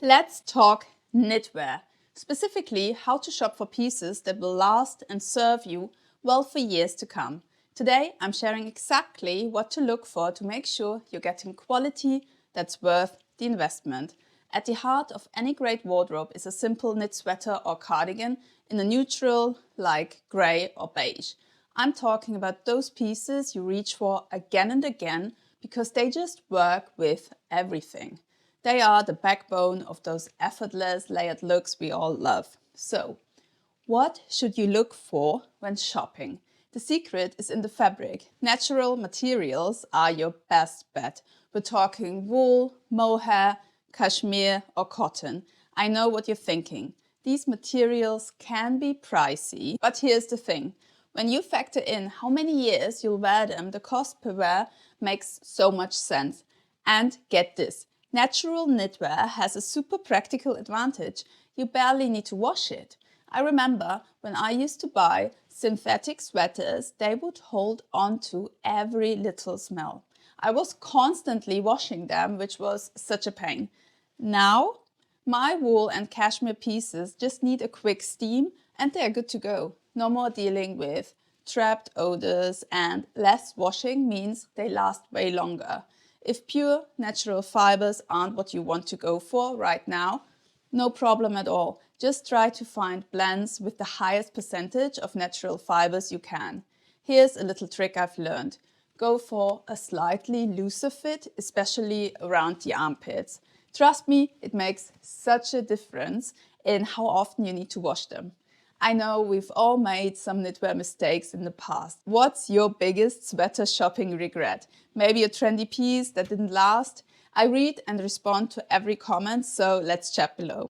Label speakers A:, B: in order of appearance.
A: Let's talk knitwear, specifically how to shop for pieces that will last and serve you well for years to come. Today I'm sharing exactly what to look for to make sure you're getting quality that's worth the investment. At the heart of any great wardrobe is a simple knit sweater or cardigan in a neutral like grey or beige. I'm talking about those pieces you reach for again and again because they just work with everything. They are the backbone of those effortless layered looks we all love. So, what should you look for when shopping? The secret is in the fabric. Natural materials are your best bet. We're talking wool, mohair, cashmere or cotton. I know what you're thinking. These materials can be pricey, but here's the thing. When you factor in how many years you'll wear them, the cost per wear makes so much sense. And get this, natural knitwear has a super practical advantage. You barely need to wash it. I remember when I used to buy synthetic sweaters, they would hold on to every little smell. I was constantly washing them, which was such a pain. Now, my wool and cashmere pieces just need a quick steam and they're good to go. No more dealing with trapped odors, and less washing means they last way longer. If pure natural fibers aren't what you want to go for right now, no problem at all. Just try to find blends with the highest percentage of natural fibers you can. Here's a little trick I've learned. Go for a slightly looser fit, especially around the armpits. Trust me, it makes such a difference in how often you need to wash them. I know we've all made some knitwear mistakes in the past. What's your biggest sweater shopping regret? Maybe a trendy piece that didn't last? I read and respond to every comment, so let's chat below.